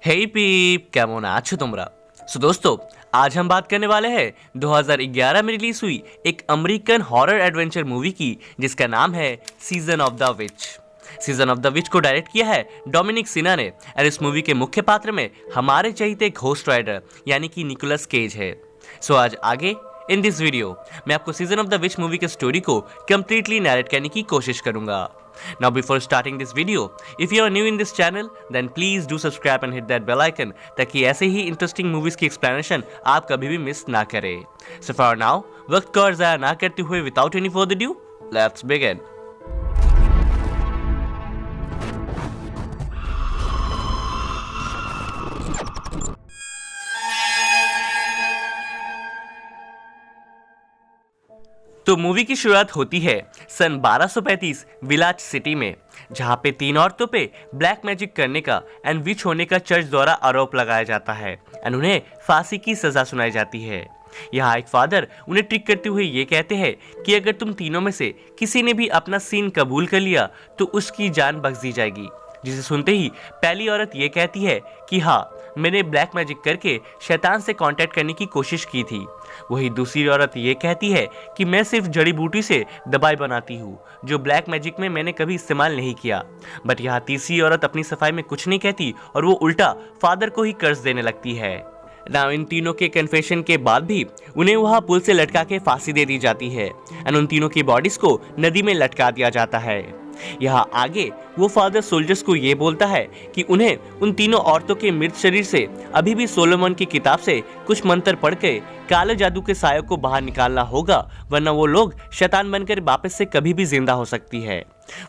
हे पीप, কেমন আছো তোমরা? सो दोस्तों, आज हम बात करने वाले हैं 2011 में रिलीज हुई एक अमेरिकन हॉरर एडवेंचर मूवी की जिसका नाम है season of the which. Season of the which को डायरेक्ट किया है डोमिनिक सिना ने और इस मूवी के मुख्य पात्र में हमारे चहीते घोस्ट राइडर यानी कि निकोलस केज है। सो आज आगे इन दिस वीडियो मैं आपको season of the which movie के स्टोरी को कंप्लीटली नैरेट करने की कोशिश करूंगा। Now before starting this video, if you are new in this channel, then please do subscribe and hit that bell icon ताकि ऐसे ही इंटरेस्टिंग मूवीज की एक्सप्लेनेशन आप कभी भी मिस ना करें। So for now, वक्त को और ज़ाया ना करते हुए without any further ado, let's begin। तो मूवी की शुरुआत होती है सन 1235 विलाज सिटी में, जहां पे तीन औरतों पे ब्लैक मैजिक करने का एंड विच होने का चर्च द्वारा आरोप लगाया जाता है एंड उन्हें फांसी की सजा सुनाई जाती है। यहाँ एक फादर उन्हें ट्रिक करते हुए ये कहते हैं कि अगर तुम तीनों में से किसी ने भी अपना सीन कबूल कर लिया तो उसकी जान बख्श दी जाएगी। जिसे सुनते ही पहली औरत ये कहती है कि हाँ, मैंने ब्लैक मैजिक करके शैतान से कांटेक्ट करने की कोशिश की थी। वही दूसरी औरत ये कहती है कि मैं सिर्फ जड़ी बूटी से दवाई बनाती हूँ जो ब्लैक मैजिक में मैंने कभी इस्तेमाल नहीं किया। बट यहाँ तीसरी औरत अपनी सफाई में कुछ नहीं कहती और वो उल्टा फादर को ही कर्ज देने लगती है। नाउ इन तीनों के कन्फेशन के बाद भी उन्हें वहाँ पुल से लटका के फांसी दे दी जाती है एंड उन तीनों की बॉडीज को नदी में लटका दिया जाता है। यहाँ आगे वो फादर सोल्जर्स को ये बोलता है कि उन्हें उन तीनों औरतों के मृत शरीर से अभी भी सोलोमन की किताब से कुछ मंत्र पढ़ के काले जादू के सायों को बाहर निकालना होगा, वरना वो लोग शैतान बनकर वापस से कभी भी जिंदा हो सकती है।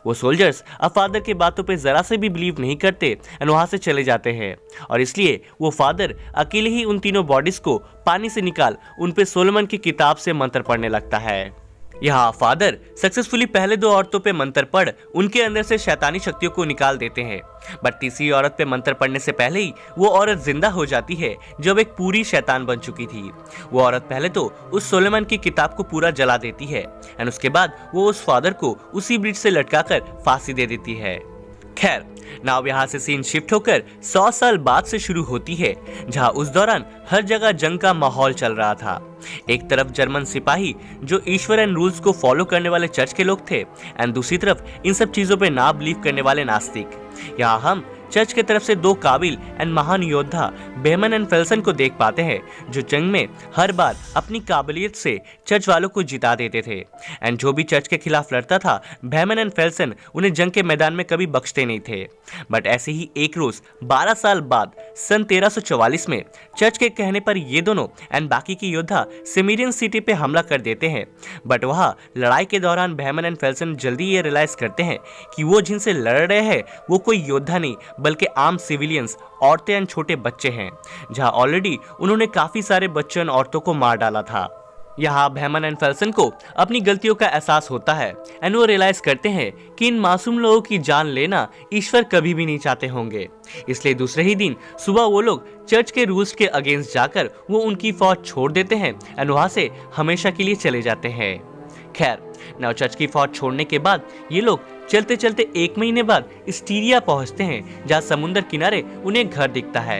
वो सोल्जर्स अब फादर के बातों पे जरा से भी बिलीव नहीं करते एंड वहां से चले जाते हैं और इसलिए वो फादर अकेले ही उन तीनों बॉडीज को पानी से निकाल उन पे सोलोमन की किताब से मंत्र पढ़ने लगता है। यहाँ फादर सक्सेसफुली पहले दो औरतों पे मंत्र पढ़ उनके अंदर से शैतानी शक्तियों को निकाल देते हैं। बट तीसरी औरत पे मंत्र पढ़ने से पहले ही वो औरत जिंदा हो जाती है जो अब एक पूरी शैतान बन चुकी थी। वो औरत पहले तो उस सोलोमन की किताब को पूरा जला देती है एंड उसके बाद वो उस फादर को उसी ब्रिज से लटकाकर फांसी दे देती है। खैर, नाउ यहाँ से सीन शिफ्ट होकर 100 साल बाद से शुरू होती है, जहाँ उस दौरान हर जगह जंग का माहौल चल रहा था। एक तरफ जर्मन सिपाही जो ईश्वर एंड रूल्स को फॉलो करने वाले चर्च के लोग थे एंड दूसरी तरफ इन सब चीजों पे ना बिलीव करने वाले नास्तिक। यहाँ हम चर्च के तरफ से दो काबिल एंड महान योद्धा बेहमन एंड फेल्सन को देख पाते हैं जो जंग में हर बार अपनी काबिलियत से चर्च वालों को जिता देते थे एंड जो भी चर्च के खिलाफ लड़ता था बेहमन एंड फेल्सन उन्हें जंग के मैदान में कभी बख्शते नहीं थे। बट ऐसे ही एक रोज 12 साल बाद सन 1344 में चर्च के कहने पर ये दोनों एंड बाकी के योद्धा सिमीरियन सिटी पे हमला कर देते हैं। बट वहाँ लड़ाई के दौरान बेहमन एंड फेल्सन जल्दी ये रियलाइज करते हैं कि वो जिनसे लड़ रहे हैं वो कोई योद्धा नहीं बल्कि आम सिविलियंस, औरतें एंड छोटे बच्चे हैं, जहां ऑलरेडी उन्होंने काफी सारे बच्चों और औरतों को मार डाला था। यहाँ बेहमन एंड फेल्सन को अपनी गलतियों का एहसास होता है एंड वो रियलाइज करते हैं कि इन मासूम लोगों की जान लेना ईश्वर कभी भी नहीं चाहते होंगे। इसलिए दूसरे ही दिन सुबह वो लोग चर्च के रूल्स के अगेंस्ट जाकर वो उनकी फौज छोड़ देते हैं एंड वहां से हमेशा के लिए चले जाते हैं। खैर, नाउ चर्च की फौज छोड़ने के बाद ये लोग चलते चलते 1 महीने बाद स्टीरिया पहुंचते हैं, जहां समुद्र किनारे उन्हें घर दिखता है।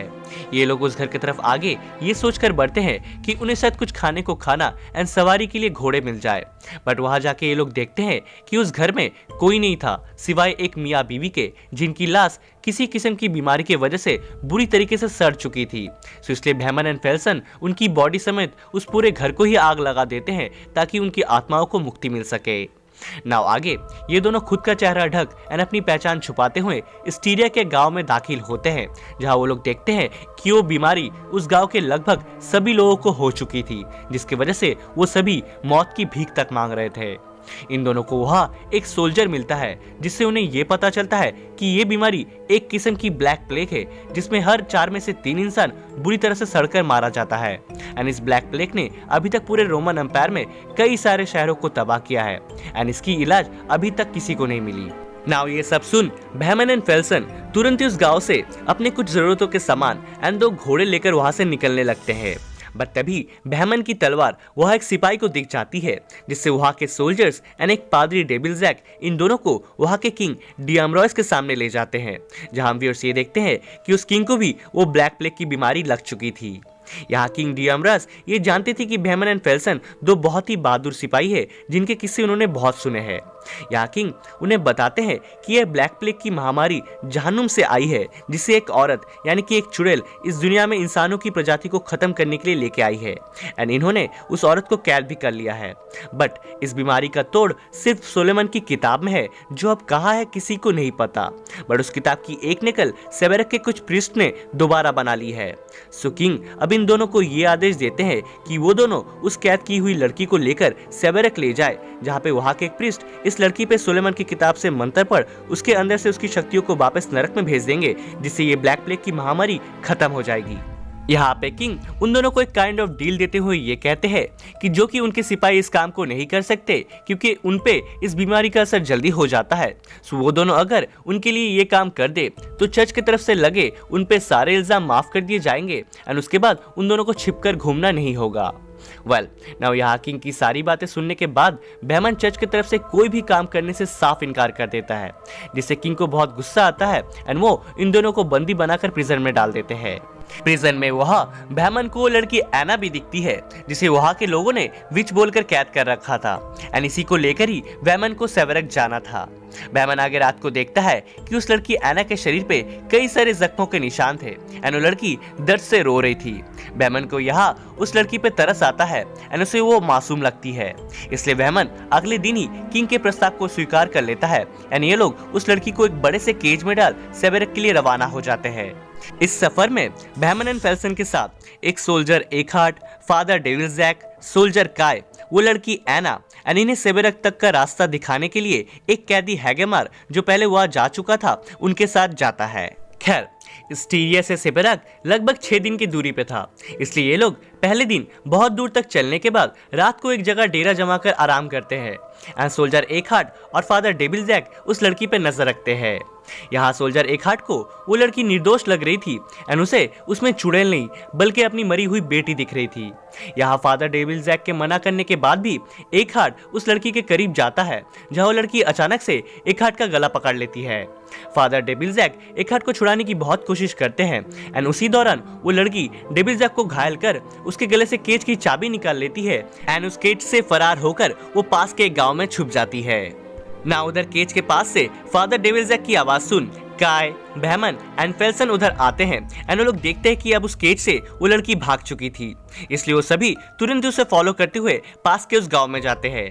ये लोग उस घर की तरफ आगे ये सोचकर बढ़ते हैं कि उन्हें शायद कुछ खाने को खाना एंड सवारी के लिए घोड़े मिल जाए। बट वहां जाके ये लोग देखते हैं कि उस घर में कोई नहीं था सिवाय एक मियाँ बीवी के, जिनकी लाश किसी किस्म की बीमारी की वजह से बुरी तरीके से सड़ चुकी थी। सो इसलिए बेहमन एंड फेल्सन उनकी बॉडी समेत उस पूरे घर को ही आग लगा देते हैं ताकि उनकी आत्माओं को मुक्ति मिल सके। नाउ आगे ये दोनों खुद का चेहरा ढक एंड अपनी पहचान छुपाते हुए स्टीरिया के गांव में दाखिल होते हैं, जहां वो लोग देखते हैं कि वो बीमारी उस गांव के लगभग सभी लोगों को हो चुकी थी, जिसकी वजह से वो सभी मौत की भीख तक मांग रहे थे। इन दोनों को वहाँ एक सोल्जर मिलता है जिससे उन्हें ये पता चलता है कि ये बीमारी एक किस्म की ब्लैक प्लेग है जिसमें हर 4 में से 3 इंसान बुरी तरह से सड़कर मारा जाता है एंड इस ब्लैक प्लेग ने अभी तक पूरे रोमन एम्पायर में कई सारे शहरों को तबाह किया है एंड इसकी इलाज अभी तक किसी को नहीं मिली। नाउ ये सब सुन बेहमन एंड फेल्सन तुरंत ही उस गांव से अपने कुछ जरूरतों के सामान एंड 2 घोड़े लेकर वहां से निकलने लगते हैं। बट तभी बहमन की तलवार वहाँ एक सिपाही को दिख जाती है, जिससे वहाँ के सोल्जर्स एंड एक पादरी डेविल्जैक इन दोनों को वहाँ के किंग डियाम्ब्रोस के सामने ले जाते हैं, जहाँ हम व्यूअर्स ये देखते हैं कि उस किंग को भी वो ब्लैक प्लेग की बीमारी लग चुकी थी। यहाँ किंग डियाम्ब्रोस ये जानते थे कि बहमन एंड फेल्सन दो बहुत ही बहादुर सिपाही है जिनके किस्से उन्होंने बहुत सुने हैं। यहाँ किंग उन्हें बताते हैं कि यह ब्लैक प्लेग की महामारी जहन्नुम से आई है, जिसे एक औरत यानी कि एक चुड़ैल इस दुनिया में इंसानों की प्रजाति को खत्म करने के लिए लेके आई है एंड इन्होंने उस औरत को कैद भी कर लिया है। बट इस बीमारी का तोड़ सिर्फ सोलोमन की किताब में है, जो अब कहाँ है किसी को नहीं पता। बट उस किताब की एक नकल सेबेरक के कुछ प्रीस्ट ने दोबारा बना ली है। सो किंग अब इन दोनों को ये आदेश देते हैं कि वो दोनों उस कैद की हुई लड़की को लेकर सेबेरक ले जाए, जहाँ पे वहाँ के एक प्रीस्ट इस लड़की पे सोलोमन की किताब से मंत्र पढ़ उसके अंदर से उसकी शक्तियों को वापस नरक में भेज देंगे, जिससे ये ब्लैक प्लेग की महामारी खत्म हो जाएगी। यहाँ पे किंग उन दोनों को एक काइंड ऑफ डील देते हुए ये कहते हैं कि जो कि उनके सिपाही इस काम को नहीं कर सकते क्योंकि उन पे इस बीमारी का असर जल्दी हो जाता है। सो वो दोनों अगर उनके लिए ये काम कर दे तो चर्च की तरफ से लगे उन पे सारे इल्जाम माफ कर दिए जाएंगे एंड उसके बाद उन दोनों को छिपकर घूमना नहीं होगा। नाउ यहाँ किंग की सारी बातें सुनने के बाद बहमन चर्च की तरफ से कोई भी काम करने से साफ इनकार कर देता है, जिससे किंग को बहुत गुस्सा आता है एंड वो इन दोनों को बंदी बनाकर प्रिजन में डाल देते हैं। प्रिजन में वहाँ बहमन को लड़की एना भी दिखती है, जिसे वहाँ के लोगों ने विच बोलकर कैद कर रखा था एंड इसी को लेकर ही बहमन को सेबेरक जाना था। बहमन आगे रात को देखता है कि उस लड़की एना के शरीर पे कई सारे जख्मों के निशान थे एंड वो लड़की दर्द से रो रही थी। बहमन को यहाँ उस लड़की पे तरस आता है एंड उसे वो मासूम लगती है, इसलिए बहमन अगले दिन ही किंग के प्रस्ताव को स्वीकार कर लेता है एंड ये लोग उस लड़की को एक बड़े से केज में डाल सेबेरक के लिए रवाना हो जाते हैं। इस सफर में बहमन एंड फेल्सन के साथ एक सोल्जर एकहार्ट, फादर डेविल्जैक, सोल्जर काय, वो लड़की एना एंड इन्हें सेबेरक तक का रास्ता दिखाने के लिए एक कैदी हैगेमार जो पहले वहां जा चुका था उनके साथ जाता है। खैर स्टीरिया से सेबेरक लगभग 6 दिन की दूरी पे था, इसलिए ये लोग पहले दिन बहुत दूर तक चलने के बाद रात को एक जगह डेरा जमाकर आराम करते हैं एंड सोल्जर एकहार्ट और फादर डेविल्जैक उस लड़की पे नजर रखते हैं। यहाँ सोल्जर एकहार्ट को वो लड़की निर्दोष लग रही थी एंड उसे उसमें चुड़ैल नहीं बल्कि अपनी मरी हुई बेटी दिख रही थी। यहाँ फादर डेविल्जैक के मना करने के बाद भी एकहार्ट उस लड़की के करीब जाता है, जहाँ वो लड़की अचानक से एकहार्ट का गला पकड़ लेती है। फादर डेविल्जैक एकहार्ट को छुड़ाने की बहुत कोशिश करते हैं एंड उसी दौरान वो लड़की डेविल्जैक को घायल कर उसके गले से केज की चाबी निकाल लेती है एंड उस केज से फरार होकर वो पास के गांव में छुप जाती है। ना उधर केज के पास से फादर डेविल्जैक की आवाज सुन काय, बहमन एंड फेल्सन उधर आते हैं एंड वो लोग देखते हैं कि अब उस केज से वो लड़की भाग चुकी थी, इसलिए वो सभी तुरंत उसे फॉलो करते हुए पास के उस गांव में जाते हैं।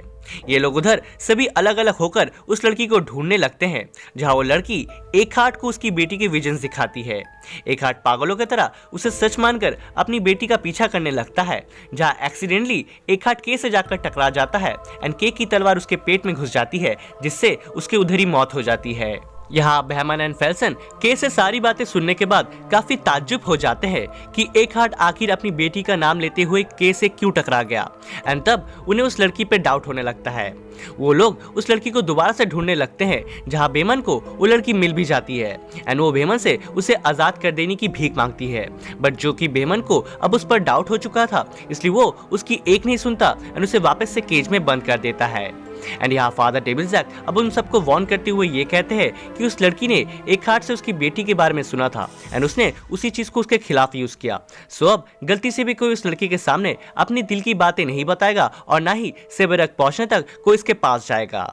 ये लोग उधर सभी अलग अलग होकर उस लड़की को ढूंढने लगते हैं, जहां वो लड़की एकहार्ट को उसकी बेटी के विजन्स दिखाती है। एकहार्ट पागलों की तरह उसे सच मानकर अपनी बेटी का पीछा करने लगता है, जहां एक्सीडेंटली एकहार्ट के से जाकर टकरा जाता है एंड के की तलवार उसके पेट में घुस जाती है, जिससे उसके उधर ही मौत हो जाती है। यहाँ बहमन एंड फेल्सन के से सारी बातें सुनने के बाद काफी ताज्जुब हो जाते हैं कि एकहार्ट आखिर अपनी बेटी का नाम लेते हुए के से क्यों टकरा गया एंड तब उन्हें उस लड़की पे डाउट होने लगता है। वो लोग उस लड़की को दोबारा से ढूंढने लगते हैं, जहाँ बेमन को वो लड़की मिल भी जाती है एंड वो बेमन से उसे आजाद कर देने की भीख मांगती है, बट जो कि बेमन को अब उस पर डाउट हो चुका था, इसलिए वो उसकी एक नहीं सुनता एंड उसे वापस से केज में बंद कर देता है। एंड यहाँ फादर डेविल्जैक अब उन सबको वार्न करते हुए ये कहते हैं कि उस लड़की ने एकहार्ट से उसकी बेटी के बारे में सुना था एंड उसने उसी चीज को उसके खिलाफ यूज किया। सो अब गलती से भी कोई उस लड़की के सामने अपनी दिल की बातें नहीं बताएगा और ना ही सेबेरक पहुंचने तक कोई इसके पास जाएगा।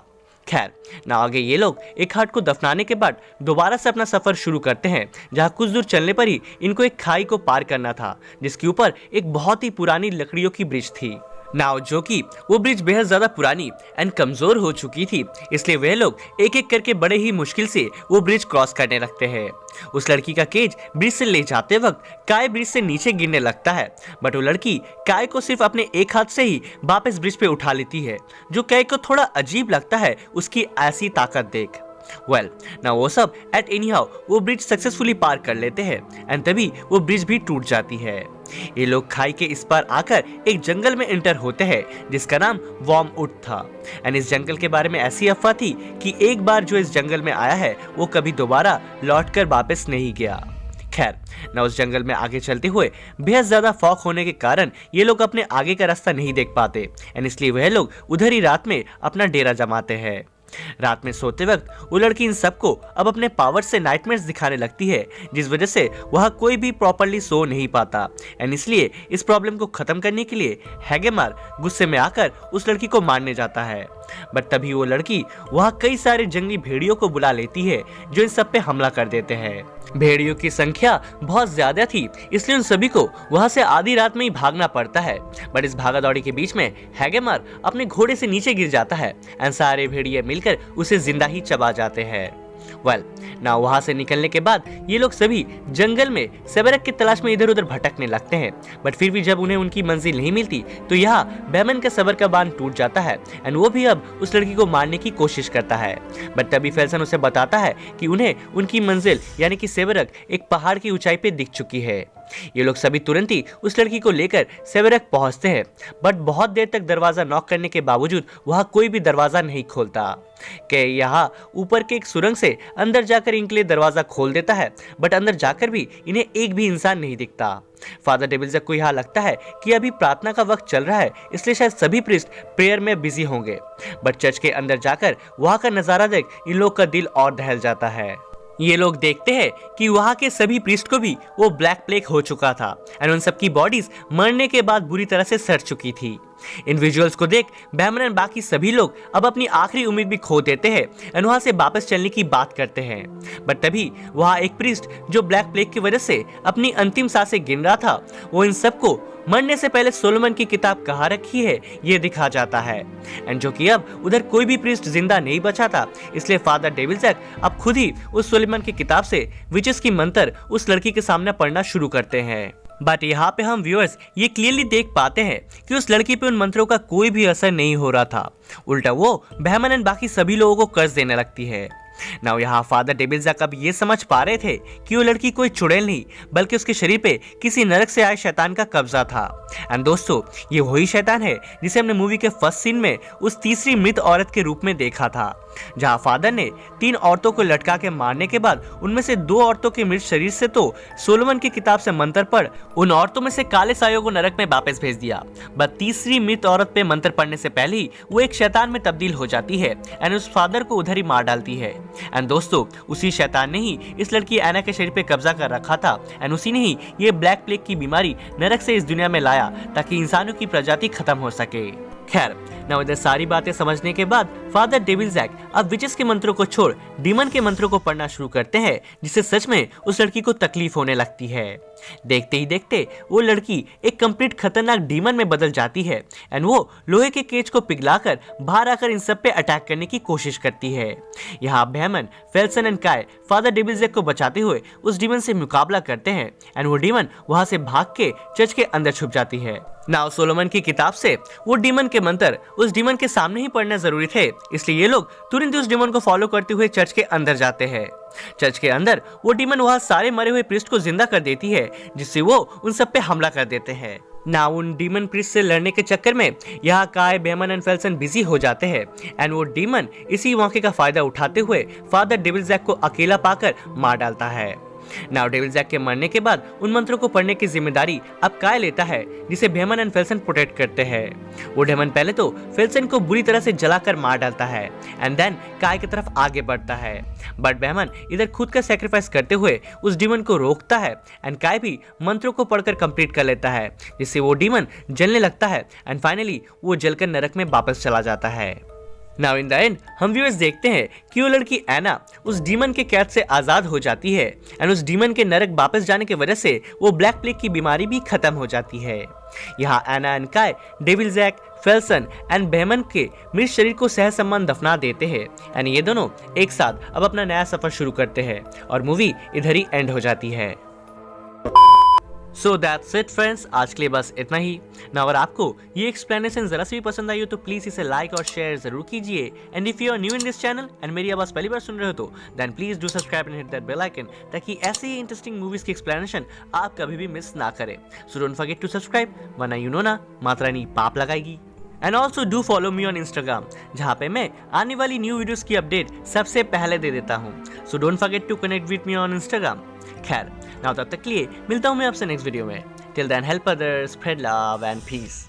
खैर ना आगे ये लोग एकहार्ट को दफनाने के बाद दोबारा से अपना सफर शुरू करते हैं, जहाँ कुछ दूर चलने पर ही इनको एक खाई को पार करना था, जिसके ऊपर एक बहुत ही पुरानी लकड़ियों की ब्रिज थी। नाउ जो कि वो ब्रिज बेहद ज्यादा पुरानी एंड कमजोर हो चुकी थी, इसलिए वे लोग एक एक करके बड़े ही मुश्किल से वो ब्रिज क्रॉस करने लगते हैं। उस लड़की का केज ब्रिज से ले जाते वक्त काय ब्रिज से नीचे गिरने लगता है, बट वो लड़की काय को सिर्फ अपने एक हाथ से ही वापस ब्रिज पे उठा लेती है, जो काय को थोड़ा अजीब लगता है उसकी ऐसी ताकत देख। ना वो सब एट एनी हाउ वो ब्रिज सक्सेसफुली पार कर लेते हैं एंड तभी वो ब्रिज भी टूट जाती है। ये लोग खाई के इस पार आकर एक जंगल में एंटर होते हैं, जिसका नाम वॉर्मवुड था एंड इस जंगल के बारे में ऐसी अफवाह थी कि एक बार जो इस जंगल में आया है वो कभी दोबारा लौटकर वापस नहीं गया। खैर न उस जंगल में आगे चलते हुए बेहद ज्यादा फॉग होने के कारण ये लोग अपने आगे का रास्ता नहीं देख पाते एंड इसलिए वह लोग उधर ही रात में अपना डेरा जमाते हैं। रात में सोते वक्त वो लड़की इन सबको अब अपने पावर से नाइटमेयर्स दिखाने लगती है, जिस वजह से वह कोई भी प्रॉपरली सो नहीं पाता एंड इसलिए इस प्रॉब्लम को खत्म करने के लिए हैगेमार गुस्से में आकर उस लड़की को मारने जाता है। बट तभी वो लड़की वहाँ कई सारे जंगली भेड़ियों को बुला लेती है जो इन सब पे हमला कर देते हैं। भेड़ियों की संख्या बहुत ज्यादा थी इसलिए उन सभी को वहां से आधी रात में ही भागना पड़ता है। बट इस भागा दौड़ी के बीच में हैगेमार अपने घोड़े से नीचे गिर जाता है एंड सारे भेड़िए मिलकर उसे जिंदा ही चबा जाते हैं। ना वहां से निकलने के बाद ये लोग सभी जंगल में सेबेरक की तलाश में इधर उधर भटकने लगते हैं। बट फिर भी जब उन्हें उनकी मंजिल नहीं मिलती तो यहाँ बेमन का सबर का बांध टूट जाता है एंड वो भी अब उस लड़की को मारने की कोशिश करता है। बट तभी फेल्सन उसे बताता है कि उन्हें उनकी मंजिल यानी कि सेबेरक एक पहाड़ की ऊंचाई पे दिख चुकी है। ये लोग सभी तुरंत ही उस लड़की को लेकर सेबेरक पहुंचते हैं। बट बहुत देर तक दरवाजा नॉक करने के बावजूद वहां कोई भी दरवाजा नहीं खोलता। के यहाँ ऊपर के एक सुरंग से अंदर जाकर इनके लिए दरवाजा खोल देता है। बट अंदर जाकर भी इन्हें एक भी इंसान नहीं दिखता। फादर डेविल्जैक को यहाँ लगता है कि अभी प्रार्थना का वक्त चल रहा है इसलिए शायद सभी प्रीस्ट प्रेयर में बिजी होंगे। बट चर्च के अंदर जाकर वहां का नजारा देख इन लोग का दिल और दहल जाता है। ये लोग देखते हैं कि वहाँ के सभी प्रीस्ट को भी वो ब्लैक प्लेग हो चुका था एंड उन सबकी बॉडीज मरने के बाद बुरी तरह से सड़ चुकी थी। इन विजुअल्स को देख बैमन एंड बाकी सभी लोग अब अपनी आखिरी उम्मीद भी खो देते हैं एंड वहां से वापस चलने की बात करते हैं। बट तभी वहां एक प्रीस्ट जो ब्लैक प्लेग की वजह से अपनी अंतिम सांसें गिन रहा था वो इन सबको मरने से पहले सोलोमन की किताब कहाँ रखी है ये दिखा जाता है एंड जो कि अब उधर कोई भी प्रीस्ट जिंदा नहीं बचा था इसलिए फादर डेविल्जैक अब खुद ही उस सोलोमन की किताब से विचेस की मंत्र उस लड़की के सामने पढ़ना शुरू करते हैं। बट यहाँ पे हम व्यूअर्स ये क्लियरली देख पाते हैं कि उस लड़की पे उन मंत्रों का कोई भी असर नहीं हो रहा था। उल्टा वो बैमन एंड बाकी सभी लोगों को कर्ज देने लगती है। नाउ यहाँ फादर डेविल्जैक अब ये समझ पा रहे थे कि वो लड़की कोई चुड़ैल नहीं बल्कि उसके शरीर पे किसी नरक से आए शैतान का कब्जा था। एंड दोस्तों ये वही शैतान है जिसे हमने मूवी के फर्स्ट सीन में उस तीसरी मृत औरत के रूप में देखा था, जहाँ फादर ने 3 औरतों को लटका के मारने के बाद उनमें से 2 औरतों के मृत शरीर से तो सोलोमन की किताब से मंत्र पढ़ उन औरतों में से काले सायों को नरक में वापस भेज दिया। बट तीसरी मृत औरत पे मंत्र पढ़ने से पहले ही वो एक शैतान में तब्दील हो जाती है एंड उस फादर को उधर ही मार डालती है। एंड दोस्तों उसी शैतान ने ही इस लड़की एना के शरीर पे कब्जा कर रखा था एंड उसी ने ही ये ब्लैक प्लेग की बीमारी नरक से इस दुनिया में लाया ताकि इंसानों की प्रजाति खत्म हो सके। खैर ना इधर सारी बातें समझने के बाद फादर डेविल्जैक अब विचेस के मंत्रों को छोड़ डीमन के मंत्रों को पढ़ना शुरू करते हैं जिससे सच में उस लड़की को तकलीफ होने लगती है। देखते ही देखते वो लड़की एक कंप्लीट खतरनाक डीमन में बदल जाती है एंड वो लोहे के केज को पिघलाकर बाहर आकर इन सब पे अटैक करने की कोशिश करती है। यहाँ बैमन, फेल्सन एंड काय फादर डेविल्जैक को बचाते हुए उस डीमन से मुकाबला करते हैं एंड वो डीमन वहां से भाग के चर्च के अंदर छुप जाती है। नाउ सोलोमन की किताब से वो डीमन के मंत्र उस डीमन के सामने ही पढ़ना जरूरी थे इसलिए ये लोग तुरंत उस डीमन को फॉलो करते हुए चर्च के अंदर जाते हैं। चर्च के अंदर वो डीमन वहां सारे मरे हुए प्रीस्ट को जिंदा कर देती है जिससे वो उन सब पे हमला कर देते हैं। ना उन डीमन प्रीस्ट से लड़ने के चक्कर में यहाँ काय, बैमन एंड फेल्सन बिजी हो जाते हैं एंड वो डीमन इसी मौके का फायदा उठाते हुए फादर डेविल्जैक को अकेला पाकर मार डालता है। नाउ डेविल्जैक के मरने के बाद उन मंत्रों को पढ़ने की जिम्मेदारी अब काय लेता है जिसे बैमन एंड फेल्सन प्रोटेक्ट करते हैं। वो डेमन पहले तो फेल्सन को बुरी तरह से जलाकर मार डालता है एंड देन काय की तरफ आगे बढ़ता है। बट बैमन इधर खुद का सैक्रिफाइस करते हुए उस डीमन को रोकता है एंड काय भी मंत्रों को पढ़कर कंप्लीट कर लेता है जिससे वो डीमन जलने लगता है एंड फाइनली वो जलकर नरक में वापस चला जाता है। नाउ इन द एंड हम व्यूअर्स देखते हैं कि वो लड़की एना उस डीमन के कैद से आजाद हो जाती है एंड उस डीमन के नरक वापस जाने की वजह से वो ब्लैक प्लेग की बीमारी भी खत्म हो जाती है। यहाँ एना एंड काय डेविल्जैक, फेल्सन एंड बैमन के मृत शरीर को सह सम्मान दफना देते हैं एंड ये दोनों एक साथ अब अपना नया सफर शुरू करते हैं और मूवी इधर ही एंड हो जाती है। सो दैट्स इट फ्रेंड्स, आज के लिए बस इतना ही ना। अगर आपको ये एक्सप्लेनेशन जरा से भी पसंद आई हो तो प्लीज इसे लाइक और शेयर जरूर कीजिए and if you are new in this channel and मेरी आवाज पहली बार सुन रहे हो तो then please do subscribe and hit that bell icon ताकि ऐसे ही इंटरेस्टिंग मूवीज की एक्सप्लेनेशन आप कभी भी मिस ना करें। So don't forget to subscribe वरना यू नो ना माता रानी पाप लगाएगी। And also do follow me on Instagram जहाँ पे मैं आने वाली न्यू वीडियोस की अपडेट सबसे पहले दे देता हूँ। So don't forget to connect with me on Instagram. खैर नाउ तब तक के लिए मिलता हूँ मैं आपसे नेक्स्ट वीडियो में। Till then help others, spread love and piece.